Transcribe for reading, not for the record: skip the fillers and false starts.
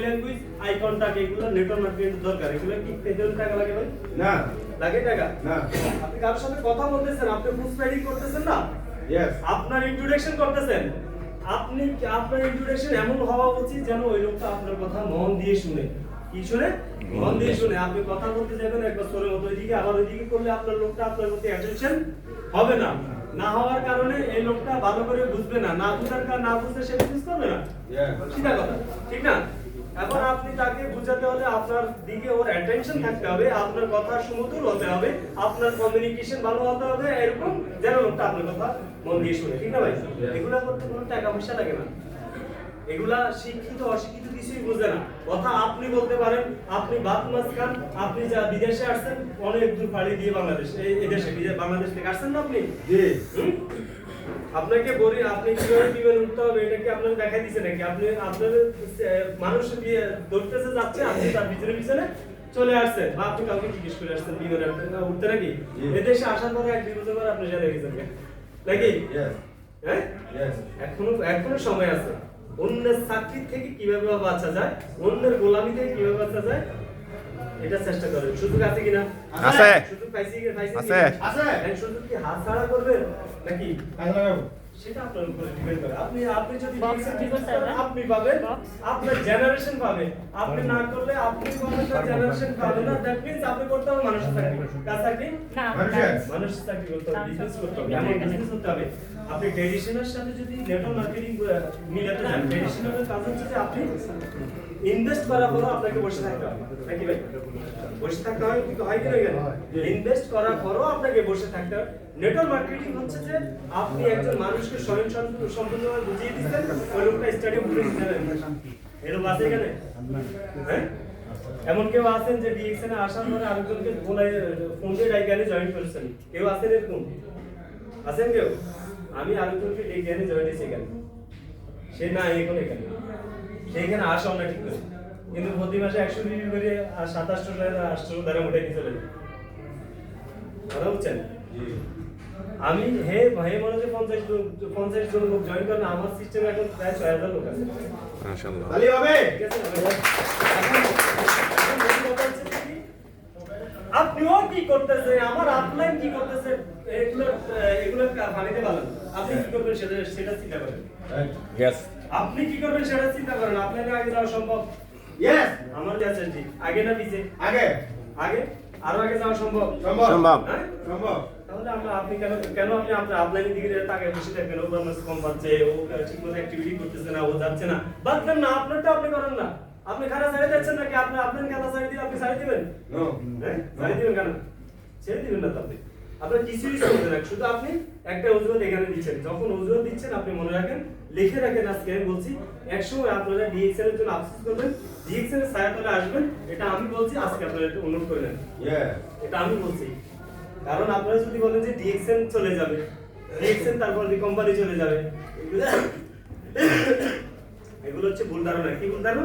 Language, eye contact, এগুলো network marketing দরকার। এগুলো কি পেতে টাকা লাগে ভাই? না লাগে টাকা না। আপনি কারোর সাথে কথা বলতেছেন, আপনি বুক রাইডিং করতেছেন না, ইয়েস আপনার ইন্ট্রোডাকশন করতেছেন, আপনি আপনার ইন্ট্রোডাকশন এমন হওয়া উচিত যেন ওই লোকটা আপনার কথা মন দিয়ে শুনে। কি শুনে? মন দিয়ে শুনে। আপনি কথা বলতে যাবেন একবার সরে মতো ওইদিকে, আবার ওইদিকে করলে আপনার লোকটা আপনার প্রতি অ্যাটেনশন হবে না। না হওয়ার কারণে এই লোকটা ভালো করে বুঝবে না, না বুঝার কারণে না বুঝতে সে বিজনেস করবে না। সিধা কথা, ঠিক না? এখন আপনি তাকে বুঝাতে হলে আপনার দিকে ওর অ্যাটেনশন থাকতে হবে, আপনার কথা সুমধুর হতে হবে, আপনার কমিউনিকেশন ভালো হতে হবে, এরকম যেন লোকটা আপনার কথা মন দিয়ে শুনে। ঠিক না ভাই? এগুলা করতে কোনো টাকা পয়সা লাগে না। এগুলা শিক্ষিত অশিক্ষিত কিছুই বোঝে না। কথা আপনি বলতে পারেন, আপনি বাত মাছ খান, আপনি যা বিদেশে আসছেন অনেক দূর পাড়ি দিয়ে বাংলাদেশ, এই দেশে বাংলাদেশ থেকে আসছেন না আপনি? জি। আপনাকে বলি আপনি কিভাবে বিমান উঠতে হবে এটা কি আপনাকে দেখাই দিছে নাকি? আপনি আপনার মানুষ দিয়ে দৌড়তেছে যাচ্ছে, আপনি তার পিছনে পিছনে চলে আসছেন, বা আপনি কাউকে জিজ্ঞেস করে আসছেন বিমানে উঠতে নাকি? এদেশে আসার পরে 1-2 বছর পরে আপনি সেটা গেছেন নাকি? হ্যাঁ, এখনো সময় আছে। অন্যের চাকরি থেকে কিভাবে বাঁচা যায়, অন্যের গোলামি থেকে কিভাবে বাঁচা যায়, এটা চেষ্টা করেন। সুযোগ আছে কিনা? আছে। সুযোগ পাইছি আছে। আছে। সুযোগ কি হাত ছাড়া করবেন নাকি? সেটা আপনার উপর ডিপেন্ড করে। আপনি যদি আপনি পাবেন, আপনার জেনারেশন পাবে। আপনি না করলে আপনি কোনটা জেনারেশন পাবে না। দ্যাট মিন্স আপনি করতে হবে মানুষের চাকরি। কার চাকরি? না মানুষের চাকরি করতে হবে, বিজনেস করতে হবে, এমন বিজনেস করতে হবে। আপনি ট্রেডিশনের সাথে যদি নেটওয়ার্ক মার্কেটিং মিলাতে যান, ট্রেডিশনালের কাজ হচ্ছে যে আপনি ইনভেস্ট করার পরও আপনাকে বসে থাকতে হবে নাকি ভাই? বসে থাকতে হয়, কিন্তু হয় কি না? ইনভেস্ট করার পরও আপনাকে বসে থাকতে হবে। নেটওয়ার্ক মার্কেটিং হচ্ছে যে আপনি একজন মানুষকে স্বয়ং সম্পূর্ণভাবে বুঝিয়ে দিচ্ছেন, ওই লোকটা স্টাডিয়াম ঘুরে দিচ্ছেন। এরকম আছে এখানে? হ্যাঁ, এমন কেউ আছেন যে ডিএক্সএন এ আসার পরে আরেকজনকে বলে ফোন দিয়ে ডাইগানে জয়েন করেছেন? কেউ আছেন এরকম? আছেন কেউ? আমি আরেকজনকে ডাইগানে জয়েন হয়েছি এখানে, সে না এখন এখানে, সে এখানে আসা না ঠিক করে, কিন্তু প্রতি মাসে 100 রিভিউ করে আর 27 টাকা 800 টাকা উঠে নিয়ে চলে যায়। কথা বুঝছেন? আমি হে মনে যে 50 জন লোক জয়েন করেন, আমার সিস্টেমে এখন প্রায় 6000 লোক আছে। মাশাআল্লাহ। তালি হবে। ঠিক আছে না? আপনিও কি করতেছে, আমার আপলাইন কি করতেছে, এগুলো পানিতে বানান। আপনি কি করবেন সেটা চিন্তা করেন। ইয়েস। আপনি কি করবেন সেটা চিন্তা করেন। আপনাকে আগে যাওয়া সম্ভব? ইয়েস। আমার কাছে ঠিক আগে না পিছে? আগে। আগে, আরো আগে যাওয়া সম্ভব? সম্ভব। হ্যাঁ? সম্ভব। তাহলে আপনি কেন আপনি আপনার আপলাইনের দিকে তাকায় বসে থাকবেন? ও বোনাস কম পাচ্ছে, ও ঠিকমতো অ্যাক্টিভিটি করতেছে না, ও যাচ্ছে না, বাদ দেন না, আপনারটা আপনি করেন না। আপনি খানা ছাড়ে যাচ্ছেন নাকি? আপনি খানা ছাড়ে দিয়ে আপনি ছাড়ে দিবেন? নো। হ্যাঁ, ছাড়ে দিবেন কেন? ছেড়ে দিবেন না তো আপনি। আপনার কিছুই চলবে না, শুধু আপনি একটা অজুহাত এখানে দিচ্ছেন। যখন অজুহাত দিচ্ছেন আপনি মনে রাখেন, লিখে রাখেন। আজকে আমি বলছি, একসময় আপনারা ডিএক্সএল এর জন্য আফসোস করবেন, ডিএক্সএল এর ছায়াতলে আসবেন, এটা আমি বলছি। আজকে আপনারা একটু অনুরোধ করে নেন, এটা আমি বলছি। কারণ আপনারা যদি বলেন যে ডিএক্সএল চলে যাবে, ডিএক্সএল তারপর কোম্পানি চলে যাবে, এগুলো হচ্ছে ভুল ধারণা। কি ভুল ধারণা?